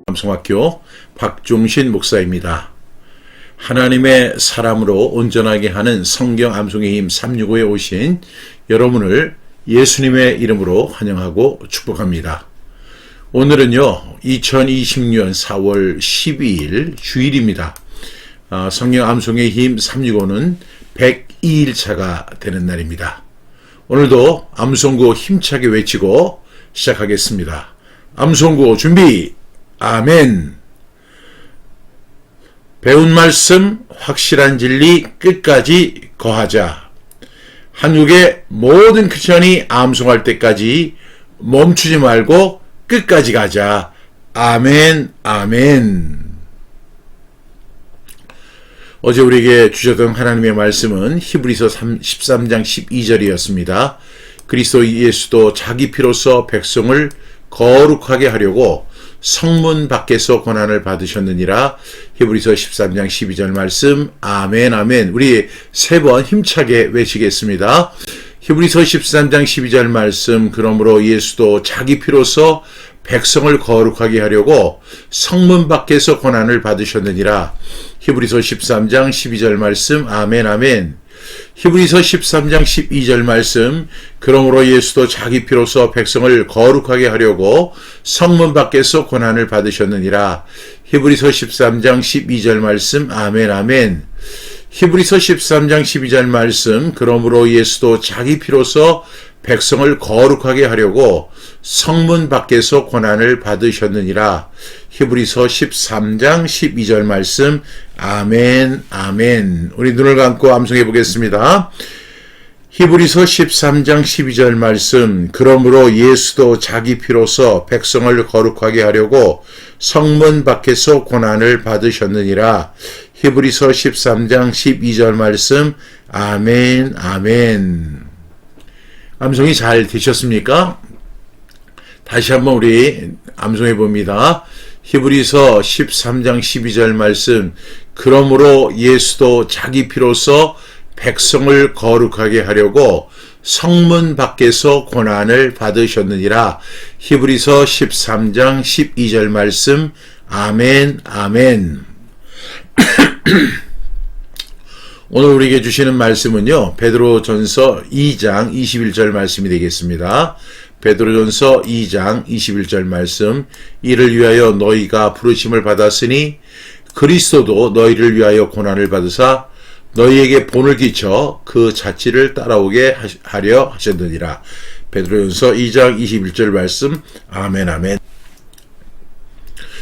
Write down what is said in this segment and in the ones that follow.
감성학교 박종신 목사입니다. 하나님의 사람으로 온전하게 하는 성경 암송의 힘 365에 오신 여러분을 예수님의 이름으로 환영하고 축복합니다. 오늘은요 2020년 4월 12일 주일입니다. 성경 암송의 힘 365는 102일차가 되는 날입니다. 오늘도 암송구 힘차게 외치고 시작하겠습니다. 암송구 준비! 아멘. 배운 말씀 확실한 진리 끝까지 거하자. 한국의 모든 크리스천이 암송할 때까지 멈추지 말고 끝까지 가자. 아멘. 아멘. 어제 우리에게 주셨던 하나님의 말씀은 히브리서 13장 12절이었습니다. 그리스도 예수도 자기 피로써 백성을 거룩하게 하려고 성문 밖에서 고난을 받으셨느니라. 히브리서 13장 12절 말씀. 아멘 아멘. 우리 세 번 힘차게 외치겠습니다. 히브리서 13장 12절 말씀. 그러므로 예수도 자기 피로써 백성을 거룩하게 하려고 성문 밖에서 고난을 받으셨느니라. 히브리서 13장 12절 말씀. 아멘 아멘. 히브리서 13장 12절 말씀. 그러므로 예수도 자기 피로써 백성을 거룩하게 하려고 성문 밖에서 고난을 받으셨느니라. 히브리서 13장 12절 말씀. 아멘 아멘. 히브리서 13장 12절 말씀. 그러므로 예수도 자기 피로써 백성을 거룩하게 하려고 성문 밖에서 고난을 받으셨느니라. 히브리서 13장 12절 말씀. 아멘 아멘. 우리 눈을 감고 암송해 보겠습니다. 히브리서 13장 12절 말씀. 그러므로 예수도 자기 피로써 백성을 거룩하게 하려고 성문 밖에서 고난을 받으셨느니라. 히브리서 13장 12절 말씀. 아멘 아멘. 암송이 잘 되셨습니까? 다시 한번 우리 암송해 봅니다. 히브리서 13장 12절 말씀. 그러므로 예수도 자기 피로써 백성을 거룩하게 하려고 성문 밖에서 고난을 받으셨느니라. 히브리서 13장 12절 말씀. 아멘 아멘. 오늘 우리에게 주시는 말씀은요, 베드로전서 2장 21절 말씀이 되겠습니다. 베드로전서 2장 21절 말씀. 이를 위하여 너희가 부르심을 받았으니 그리스도도 너희를 위하여 고난을 받으사 너희에게 본을 끼쳐 그 자취를 따라오게 하려 하셨느니라. 베드로전서 2장 21절 말씀. 아멘 아멘.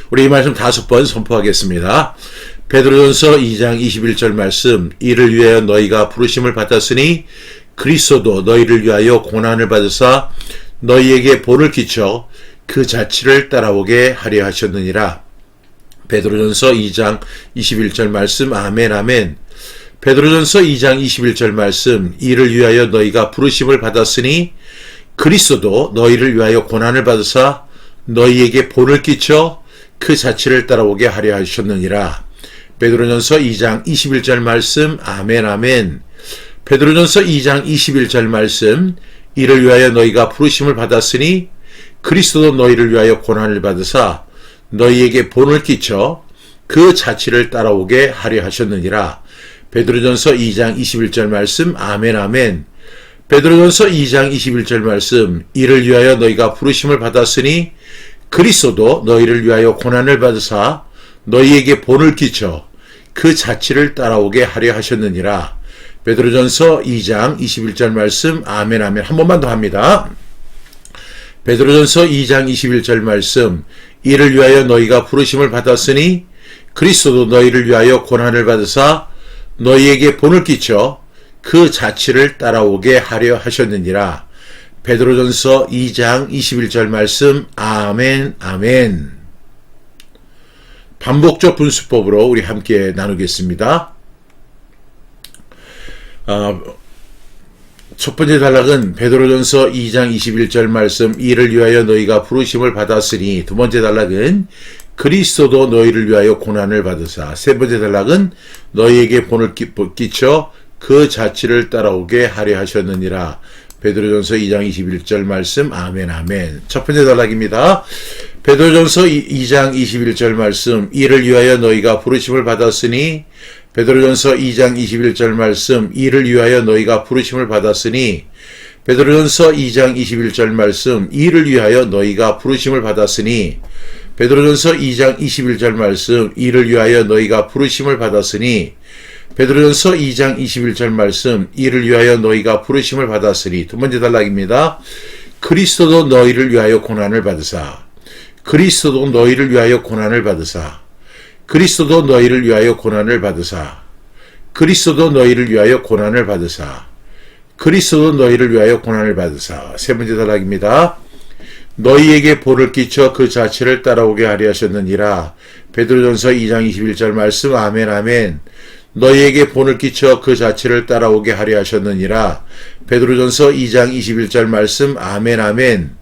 우리 이 말씀 5번 선포하겠습니다. 베드로전서 2장 21절 말씀. 이를 위하여 너희가 부르심을 받았으니 그리스도도 너희를 위하여 고난을 받으사 너희에게 본을 끼쳐 그 자취를 따라오게 하려 하셨느니라. 베드로전서 2장 21절 말씀. 아멘 아멘. 베드로전서 2장 21절 말씀. 이를 위하여 너희가 부르심을 받았으니 그리스도도 너희를 위하여 고난을 받으사 너희에게 본을 끼쳐 그 자취를 따라오게 하려 하셨느니라. 베드로전서 2장 21절 말씀. 아멘 아멘. 베드로전서 2장 21절 말씀. 이를 위하여 너희가 부르심을 받았으니 그리스도도 너희를 위하여 고난을 받으사 너희에게 본을 끼쳐 그 자취를 따라오게 하려 하셨느니라. 베드로전서 2장 21절 말씀. 아멘 아멘. 베드로전서 2장 21절 말씀. 이를 위하여 너희가 부르심을 받았으니 그리스도도 너희를 위하여 고난을 받으사 너희에게 본을 끼쳐 그 자취를 따라오게 하려 하셨느니라. 베드로전서 2장 21절 말씀. 아멘 아멘. 한 번만 더 합니다. 베드로전서 2장 21절 말씀. 이를 위하여 너희가 부르심을 받았으니 그리스도도 너희를 위하여 고난을 받으사 너희에게 본을 끼쳐 그 자취를 따라오게 하려 하셨느니라. 베드로전서 2장 21절 말씀. 아멘 아멘. 반복적 분수법으로 우리 함께 나누겠습니다. 첫 번째 단락은 베드로전서 2장 21절 말씀. 이를 위하여 너희가 부르심을 받았으니. 두 번째 단락은 그리스도도 너희를 위하여 고난을 받으사. 세 번째 단락은 너희에게 본을 끼쳐 그 자취를 따라오게 하려 하셨느니라. 베드로전서 2장 21절 말씀. 아멘 아멘. 첫 번째 단락입니다. 베드로전서 2장 21절 말씀, 이를 위하여 너희가 부르심을 받았으니, 베드로전서 2장 21절 말씀, 이를 위하여 너희가 부르심을 받았으니, 베드로전서 2장 21절 말씀, 이를 위하여 너희가 부르심을 받았으니, 베드로전서 2장 21절 말씀, 이를 위하여 너희가 부르심을 받았으니, 베드로전서 2장 21절 말씀, 이를 위하여 너희가 부르심을 받았으니. 두 번째 단락입니다. 그리스도도 너희를 위하여 고난을 받으사, 그리스도도 너희를 위하여 고난을 받으사, 그리스도도 너희를 위하여 고난을 받으사, 그리스도도 너희를 위하여 고난을 받으사, 그리스도도 너희를 위하여 고난을 받으사. 세 번째 단락입니다. 너희에게 본을 끼쳐 그 자체를 따라오게 하려 하셨느니라. 베드로전서 2장 21절 말씀. 아멘 아멘. 너희에게 본을 끼쳐 그 자체를 따라오게 하려 하셨느니라. 베드로전서 2장 21절 말씀. 아멘 아멘.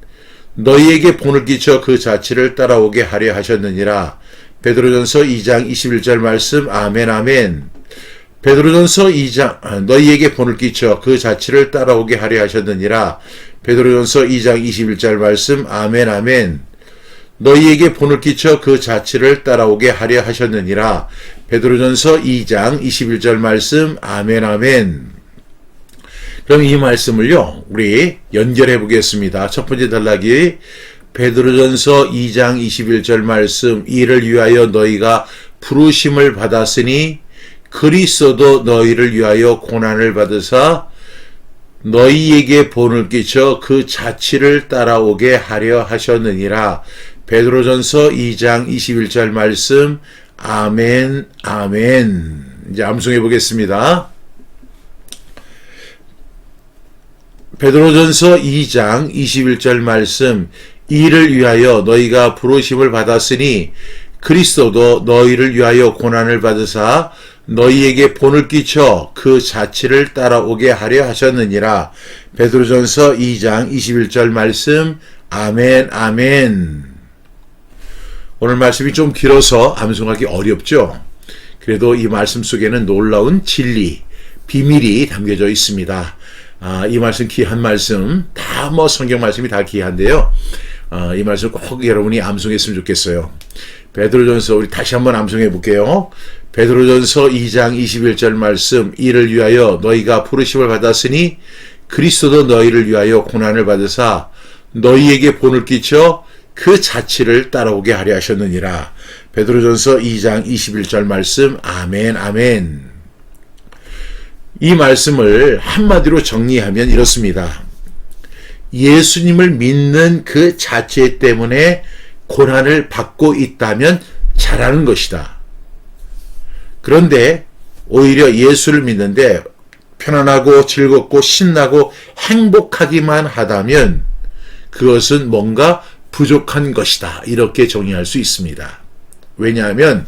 너희에게 본을 끼쳐 그 자체를 따라오게 하려 하셨느니라. 베드로전서 2장 21절 말씀. 아멘 아멘. 베드로전서 2장 너희에게 본을 끼쳐 그 자체를 따라오게 하려 하셨느니라. 베드로전서 2장 21절 말씀. 아멘 아멘. 너희에게 본을 끼쳐 그 자체를 따라오게 하려 하셨느니라. 베드로전서 2장 21절 말씀. 아멘 아멘. 그럼 이 말씀을요, 우리 연결해 보겠습니다. 첫 번째 단락이 베드로전서 2장 21절 말씀, 이를 위하여 너희가 부르심을 받았으니 그리스도도 너희를 위하여 고난을 받으사 너희에게 본을 끼쳐 그 자치를 따라오게 하려 하셨느니라. 베드로전서 2장 21절 말씀. 아멘 아멘. 이제 암송해 보겠습니다. 베드로전서 2장 21절 말씀, 이를 위하여 너희가 부르심을 받았으니 그리스도도 너희를 위하여 고난을 받으사 너희에게 본을 끼쳐 그 자치를 따라오게 하려 하셨느니라. 베드로전서 2장 21절 말씀. 아멘 아멘. 오늘 말씀이 좀 길어서 암송하기 어렵죠. 그래도 이 말씀 속에는 놀라운 진리, 비밀이 담겨져 있습니다. 이 말씀 귀한 말씀, 다 성경 말씀이 다 귀한데요. 이 말씀 꼭 여러분이 암송했으면 좋겠어요. 베드로전서 우리 다시 한번 암송해 볼게요. 베드로전서 2장 21절 말씀, 이를 위하여 너희가 부르심을 받았으니 그리스도도 너희를 위하여 고난을 받으사 너희에게 본을 끼쳐 그 자치를 따라오게 하려 하셨느니라. 베드로전서 2장 21절 말씀. 아멘 아멘. 이 말씀을 한마디로 정리하면 이렇습니다. 예수님을 믿는 그 자체 때문에 고난을 받고 있다면 잘하는 것이다. 그런데 오히려 예수를 믿는데 편안하고 즐겁고 신나고 행복하기만 하다면 그것은 뭔가 부족한 것이다. 이렇게 정의할 수 있습니다. 왜냐하면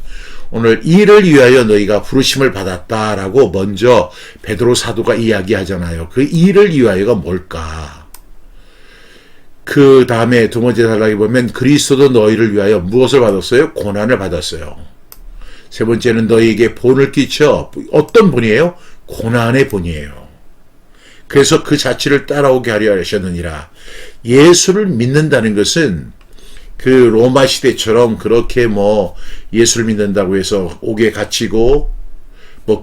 오늘 이를 위하여 너희가 부르심을 받았다라고 먼저 베드로 사도가 이야기하잖아요. 그 이를 위하여가 뭘까? 그 다음에 두 번째 단락에 보면 그리스도도 너희를 위하여 무엇을 받았어요? 고난을 받았어요. 세 번째는 너희에게 본을 끼쳐. 어떤 본이에요? 고난의 본이에요. 그래서 그 자치를 따라오게 하려 하셨느니라. 예수를 믿는다는 것은 그 로마 시대처럼 그렇게 예수를 믿는다고 해서 옥에 갇히고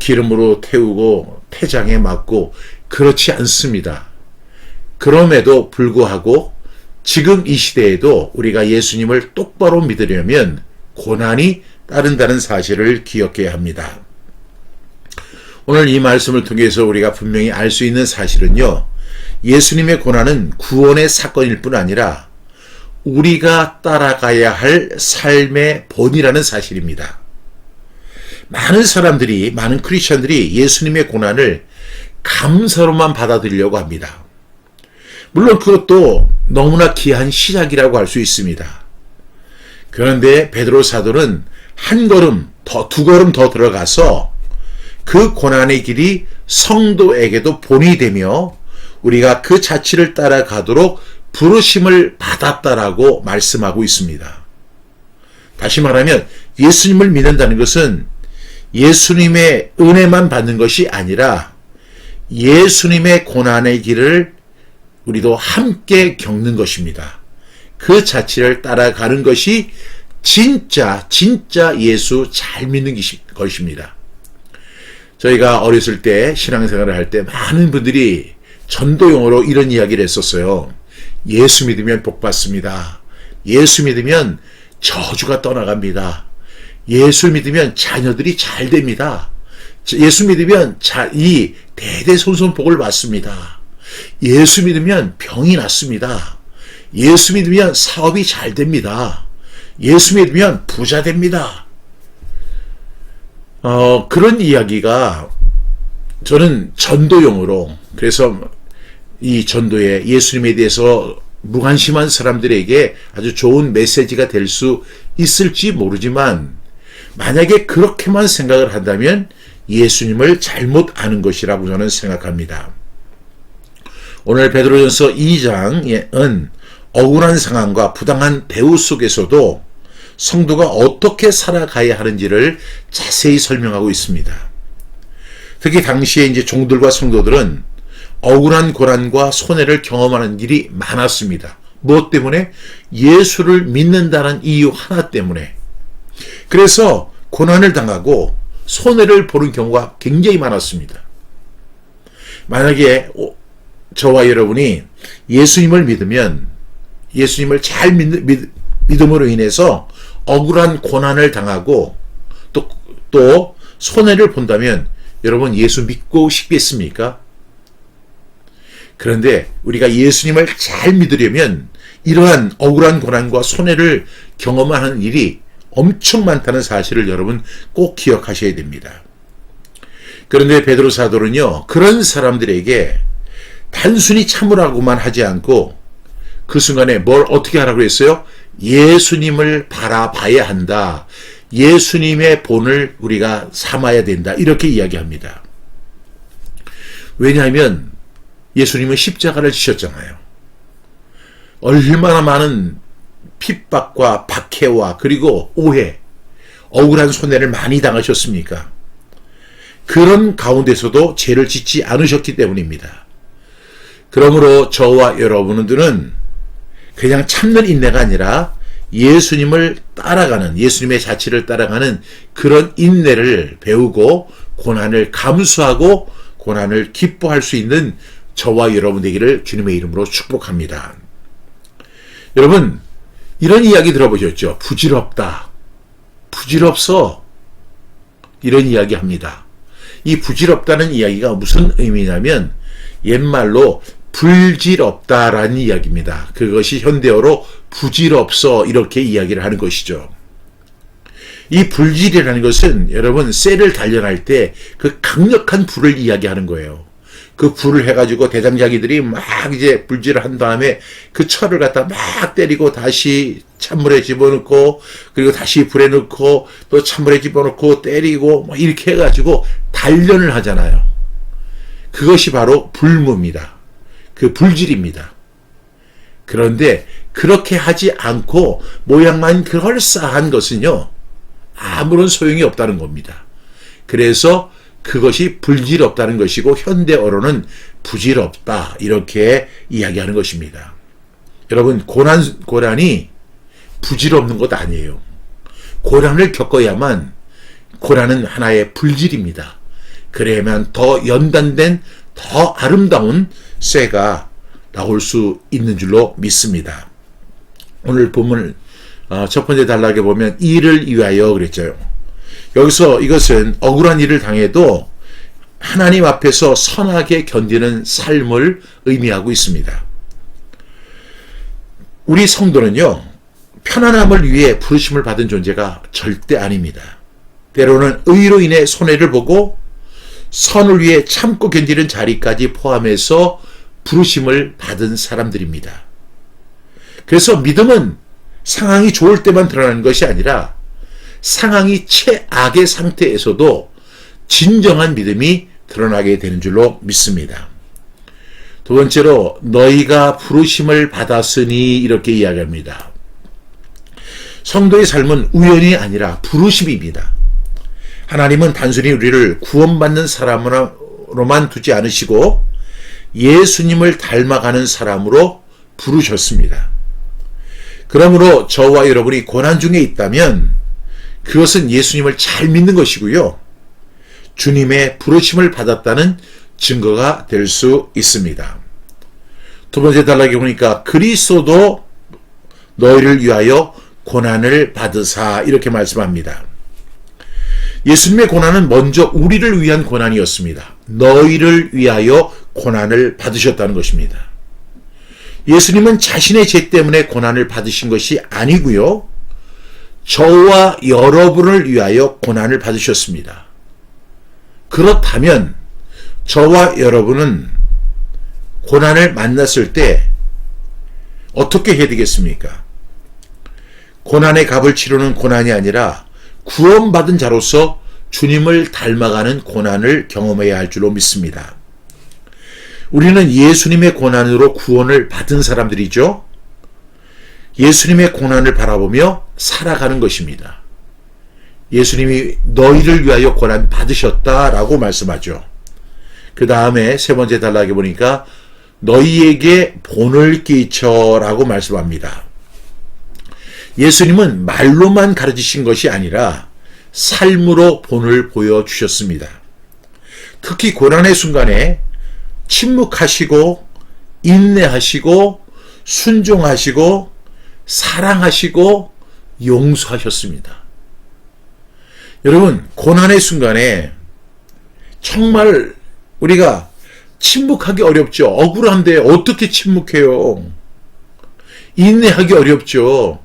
기름으로 태우고 태장에 맞고 그렇지 않습니다. 그럼에도 불구하고 지금 이 시대에도 우리가 예수님을 똑바로 믿으려면 고난이 따른다는 사실을 기억해야 합니다. 오늘 이 말씀을 통해서 우리가 분명히 알 수 있는 사실은요, 예수님의 고난은 구원의 사건일 뿐 아니라 우리가 따라가야 할 삶의 본이라는 사실입니다. 많은 크리스천들이 예수님의 고난을 감사로만 받아들이려고 합니다. 물론 그것도 너무나 귀한 시작이라고 할 수 있습니다. 그런데 베드로 사도는 두 걸음 더 들어가서 그 고난의 길이 성도에게도 본이 되며 우리가 그 자치를 따라가도록 부르심을 받았다라고 말씀하고 있습니다. 다시 말하면 예수님을 믿는다는 것은 예수님의 은혜만 받는 것이 아니라 예수님의 고난의 길을 우리도 함께 겪는 것입니다. 그 자취를 따라가는 것이 진짜 예수 잘 믿는 것입니다. 저희가 어렸을 때 신앙생활을 할 때 많은 분들이 전도용어로 이런 이야기를 했었어요. 예수 믿으면 복 받습니다. 예수 믿으면 저주가 떠나갑니다. 예수 믿으면 자녀들이 잘 됩니다. 예수 믿으면 이 대대손손 복을 받습니다. 예수 믿으면 병이 낫습니다. 예수 믿으면 사업이 잘 됩니다. 예수 믿으면 부자 됩니다. 그런 이야기가 저는 전도용어로, 그래서 이 전도에 예수님에 대해서 무관심한 사람들에게 아주 좋은 메시지가 될 수 있을지 모르지만, 만약에 그렇게만 생각을 한다면 예수님을 잘못 아는 것이라고 저는 생각합니다. 오늘 베드로전서 2장은 억울한 상황과 부당한 대우 속에서도 성도가 어떻게 살아가야 하는지를 자세히 설명하고 있습니다. 특히 당시에 이제 종들과 성도들은 억울한 고난과 손해를 경험하는 일이 많았습니다. 무엇 때문에? 예수를 믿는다는 이유 하나 때문에. 그래서 고난을 당하고 손해를 보는 경우가 굉장히 많았습니다. 만약에 저와 여러분이 예수님을 믿으면, 예수님을 잘 믿음으로 인해서 억울한 고난을 당하고 또 손해를 본다면 여러분 예수 믿고 싶겠습니까? 그런데 우리가 예수님을 잘 믿으려면 이러한 억울한 고난과 손해를 경험하는 일이 엄청 많다는 사실을 여러분 꼭 기억하셔야 됩니다. 그런데 베드로 사도는요, 그런 사람들에게 단순히 참으라고만 하지 않고 그 순간에 뭘 어떻게 하라고 했어요? 예수님을 바라봐야 한다. 예수님의 본을 우리가 삼아야 된다. 이렇게 이야기합니다. 왜냐하면 예수님은 십자가를 지셨잖아요. 얼마나 많은 핍박과 박해와 그리고 오해, 억울한 손해를 많이 당하셨습니까? 그런 가운데서도 죄를 짓지 않으셨기 때문입니다. 그러므로 저와 여러분들은 그냥 참는 인내가 아니라 예수님을 따라가는, 예수님의 자취를 따라가는 그런 인내를 배우고 고난을 감수하고 고난을 기뻐할 수 있는 저와 여러분 되기를 주님의 이름으로 축복합니다. 여러분, 이런 이야기 들어보셨죠? 부질없다. 부질없어. 이런 이야기 합니다. 이 부질없다는 이야기가 무슨 의미냐면 옛말로 불질없다라는 이야기입니다. 그것이 현대어로 부질없어 이렇게 이야기를 하는 것이죠. 이 불질이라는 것은 여러분 쇠를 단련할 때 그 강력한 불을 이야기하는 거예요. 그 불을 해가지고 대장장이들이 막 이제 불질을 한 다음에 그 철을 갖다 막 때리고 다시 찬물에 집어넣고 그리고 다시 불에 넣고 또 찬물에 집어넣고 때리고 막 이렇게 해가지고 단련을 하잖아요. 그것이 바로 불무입니다. 그 불질입니다. 그런데 그렇게 하지 않고 모양만 그럴싸한 것은요, 아무런 소용이 없다는 겁니다. 그래서 그것이 불질없다는 것이고 현대어로는 부질없다 이렇게 이야기하는 것입니다. 여러분 고난이 부질없는 것 아니에요. 고난을 겪어야만 고난은 하나의 불질입니다. 그래야만 더 연단된 더 아름다운 쇠가 나올 수 있는 줄로 믿습니다. 오늘 본문 첫 번째 단락에 보면 이를 위하여 그랬죠. 여기서 이것은 억울한 일을 당해도 하나님 앞에서 선하게 견디는 삶을 의미하고 있습니다. 우리 성도는요, 편안함을 위해 부르심을 받은 존재가 절대 아닙니다. 때로는 의로 인해 손해를 보고 선을 위해 참고 견디는 자리까지 포함해서 부르심을 받은 사람들입니다. 그래서 믿음은 상황이 좋을 때만 드러나는 것이 아니라 상황이 최악의 상태에서도 진정한 믿음이 드러나게 되는 줄로 믿습니다. 두 번째로 너희가 부르심을 받았으니 이렇게 이야기합니다. 성도의 삶은 우연이 아니라 부르심입니다. 하나님은 단순히 우리를 구원받는 사람으로만 두지 않으시고 예수님을 닮아가는 사람으로 부르셨습니다. 그러므로 저와 여러분이 고난 중에 있다면 그것은 예수님을 잘 믿는 것이고요. 주님의 부르심을 받았다는 증거가 될 수 있습니다. 두 번째 단락에 보니까 그리스도도 너희를 위하여 고난을 받으사 이렇게 말씀합니다. 예수님의 고난은 먼저 우리를 위한 고난이었습니다. 너희를 위하여 고난을 받으셨다는 것입니다. 예수님은 자신의 죄 때문에 고난을 받으신 것이 아니고요. 저와 여러분을 위하여 고난을 받으셨습니다. 그렇다면 저와 여러분은 고난을 만났을 때 어떻게 해야 되겠습니까? 고난의 값을 치르는 고난이 아니라 구원받은 자로서 주님을 닮아가는 고난을 경험해야 할 줄로 믿습니다. 우리는 예수님의 고난으로 구원을 받은 사람들이죠. 예수님의 고난을 바라보며 살아가는 것입니다. 예수님이 너희를 위하여 고난 받으셨다라고 말씀하죠. 그 다음에 세 번째 단락에 보니까 너희에게 본을 끼쳐라고 말씀합니다. 예수님은 말로만 가르치신 것이 아니라 삶으로 본을 보여주셨습니다. 특히 고난의 순간에 침묵하시고 인내하시고 순종하시고 사랑하시고 용서하셨습니다. 여러분, 고난의 순간에 정말 우리가 침묵하기 어렵죠. 억울한데 어떻게 침묵해요? 인내하기 어렵죠.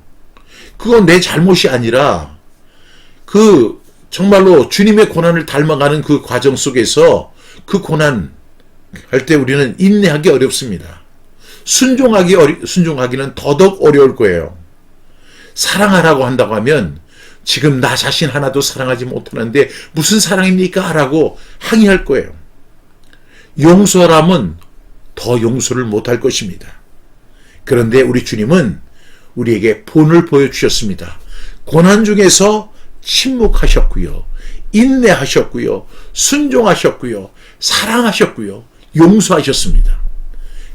그건 내 잘못이 아니라 정말로 주님의 고난을 닮아가는 그 과정 속에서 그 고난 할 때 우리는 인내하기 어렵습니다. 순종하기는 더더욱 어려울 거예요. 사랑하라고 한다고 하면 지금 나 자신 하나도 사랑하지 못하는데 무슨 사랑입니까? 라고 항의할 거예요. 용서라면 더 용서를 못할 것입니다. 그런데 우리 주님은 우리에게 본을 보여주셨습니다. 고난 중에서 침묵하셨고요. 인내하셨고요. 순종하셨고요. 사랑하셨고요. 용서하셨습니다.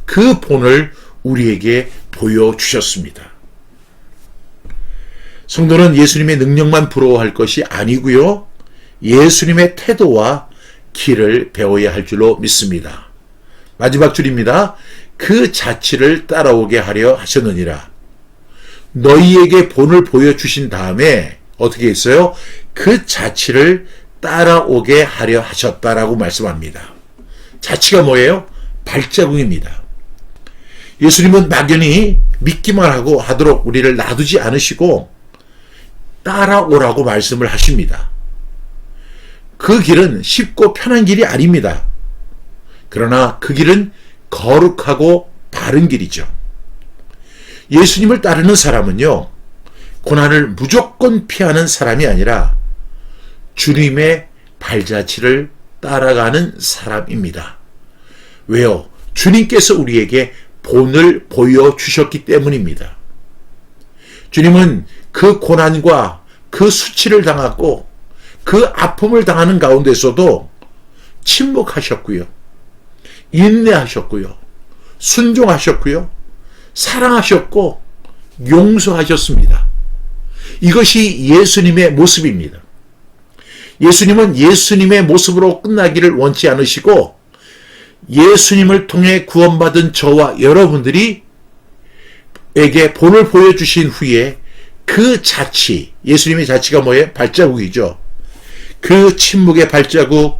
그 본을 우리에게 보여주셨습니다. 성도는 예수님의 능력만 부러워할 것이 아니고요. 예수님의 태도와 길을 배워야 할 줄로 믿습니다. 마지막 줄입니다. 그 자취를 따라오게 하려 하셨느니라. 너희에게 본을 보여주신 다음에 어떻게 했어요? 그 자취를 따라오게 하려 하셨다라고 말씀합니다. 자취가 뭐예요? 발자국입니다. 예수님은 막연히 믿기만 하도록 우리를 놔두지 않으시고 따라오라고 말씀을 하십니다. 그 길은 쉽고 편한 길이 아닙니다. 그러나 그 길은 거룩하고 바른 길이죠. 예수님을 따르는 사람은요, 고난을 무조건 피하는 사람이 아니라 주님의 발자취를 따라가는 사람입니다. 왜요? 주님께서 우리에게 본을 보여주셨기 때문입니다. 주님은 그 고난과 그 수치를 당하고 그 아픔을 당하는 가운데서도 침묵하셨고요. 인내하셨고요. 순종하셨고요. 사랑하셨고 용서하셨습니다. 이것이 예수님의 모습입니다. 예수님은 예수님의 모습으로 끝나기를 원치 않으시고 예수님을 통해 구원받은 저와 여러분들이 에게 본을 보여주신 후에 그 자취, 예수님의 자취가 뭐예요? 발자국이죠. 그 침묵의 발자국,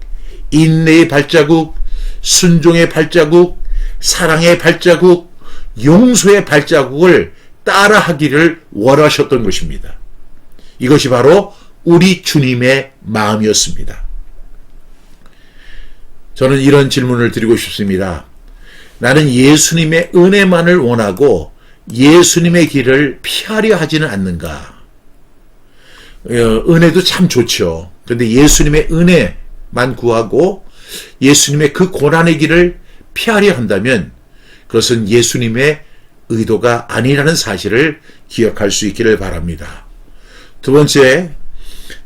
인내의 발자국, 순종의 발자국, 사랑의 발자국, 용서의 발자국을 따라하기를 원하셨던 것입니다. 이것이 바로 우리 주님의 마음이었습니다. 저는 이런 질문을 드리고 싶습니다. 나는 예수님의 은혜만을 원하고 예수님의 길을 피하려 하지는 않는가? 은혜도 참 좋죠. 그런데 예수님의 은혜만 구하고 예수님의 그 고난의 길을 피하려 한다면 그것은 예수님의 의도가 아니라는 사실을 기억할 수 있기를 바랍니다. 두 번째,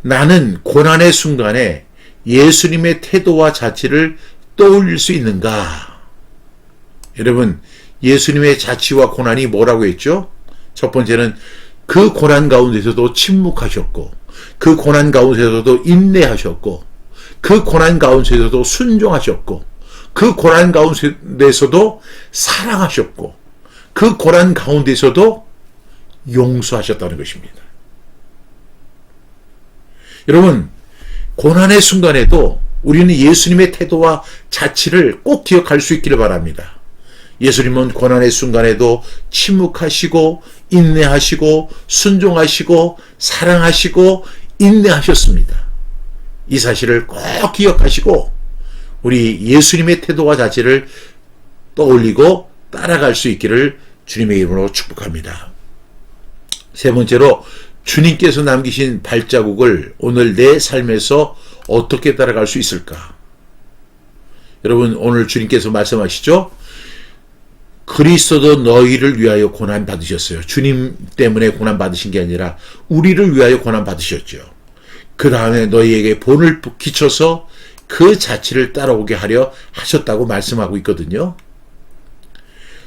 나는 고난의 순간에 예수님의 태도와 자취를 떠올릴 수 있는가? 여러분, 예수님의 자취와 고난이 뭐라고 했죠? 첫 번째는 그 고난 가운데서도 침묵하셨고, 그 고난 가운데서도 인내하셨고, 그 고난 가운데서도 순종하셨고, 그 고난 가운데서도 사랑하셨고, 그 고난 가운데서도 용서하셨다는 것입니다. 여러분, 고난의 순간에도 우리는 예수님의 태도와 자치를 꼭 기억할 수 있기를 바랍니다. 예수님은 고난의 순간에도 침묵하시고 인내하시고 순종하시고 사랑하시고 인내하셨습니다. 이 사실을 꼭 기억하시고 우리 예수님의 태도와 자치를 떠올리고 따라갈 수 있기를 주님의 이름으로 축복합니다. 세 번째로, 주님께서 남기신 발자국을 오늘 내 삶에서 어떻게 따라갈 수 있을까? 여러분, 오늘 주님께서 말씀하시죠? 그리스도도 너희를 위하여 고난 받으셨어요. 주님 때문에 고난 받으신 게 아니라 우리를 위하여 고난 받으셨죠. 그 다음에 너희에게 본을 끼쳐서 그 자치를 따라오게 하려 하셨다고 말씀하고 있거든요.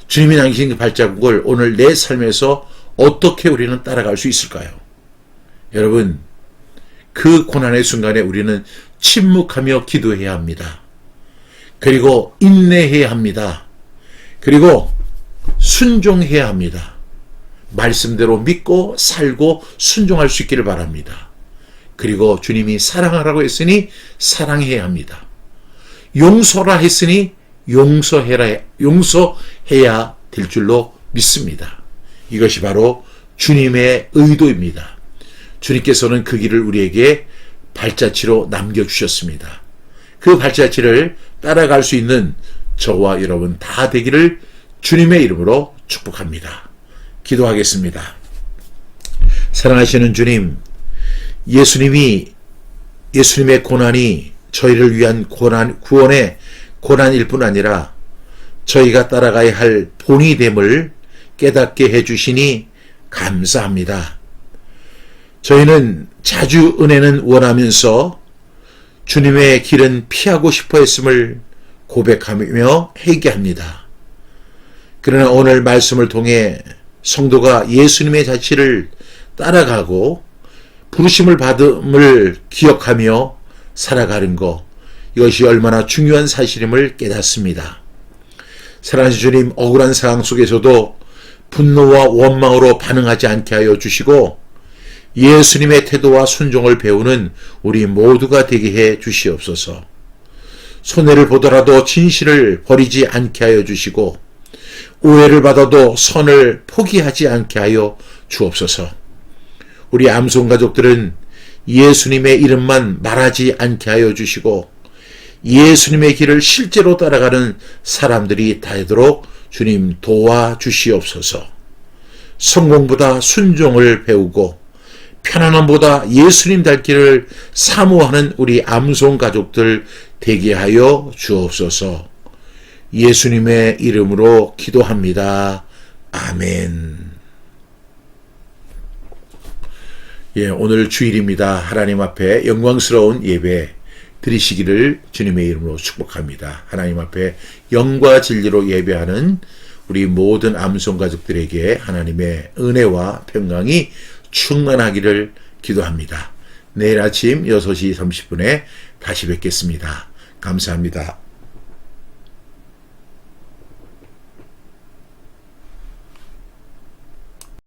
주님이 남기신 그 발자국을 오늘 내 삶에서 어떻게 우리는 따라갈 수 있을까요? 여러분, 그 고난의 순간에 우리는 침묵하며 기도해야 합니다. 그리고 인내해야 합니다. 그리고 순종해야 합니다. 말씀대로 믿고 살고 순종할 수 있기를 바랍니다. 그리고 주님이 사랑하라고 했으니 사랑해야 합니다. 용서라 했으니 용서해야 될 줄로 믿습니다. 이것이 바로 주님의 의도입니다. 주님께서는 그 길을 우리에게 발자취로 남겨주셨습니다. 그 발자취를 따라갈 수 있는 저와 여러분 다 되기를 주님의 이름으로 축복합니다. 기도하겠습니다. 사랑하시는 주님, 예수님의 고난이 저희를 위한 구원의 고난일 뿐 아니라 저희가 따라가야 할 본이 됨을 깨닫게 해주시니 감사합니다. 저희는 자주 은혜는 원하면서 주님의 길은 피하고 싶어 했음을 고백하며 회개합니다. 그러나 오늘 말씀을 통해 성도가 예수님의 자치를 따라가고 부르심을 받음을 기억하며 살아가는 것, 이것이 얼마나 중요한 사실임을 깨닫습니다. 사랑하는 주님, 억울한 상황 속에서도 분노와 원망으로 반응하지 않게 하여 주시고 예수님의 태도와 순종을 배우는 우리 모두가 되게 해 주시옵소서. 손해를 보더라도 진실을 버리지 않게 하여 주시고 오해를 받아도 선을 포기하지 않게 하여 주옵소서. 우리 암송 가족들은 예수님의 이름만 말하지 않게 하여 주시고 예수님의 길을 실제로 따라가는 사람들이 되도록 주님 도와주시옵소서. 성공보다 순종을 배우고 편안함보다 예수님 닮기를 사모하는 우리 암송 가족들 되게 하여 주옵소서. 예수님의 이름으로 기도합니다. 아멘. 오늘 주일입니다. 하나님 앞에 영광스러운 예배 드리시기를 주님의 이름으로 축복합니다. 하나님 앞에 영과 진리로 예배하는 우리 모든 암송 가족들에게 하나님의 은혜와 평강이 충만하기를 기도합니다. 내일 아침 6시 30분에 다시 뵙겠습니다. 감사합니다.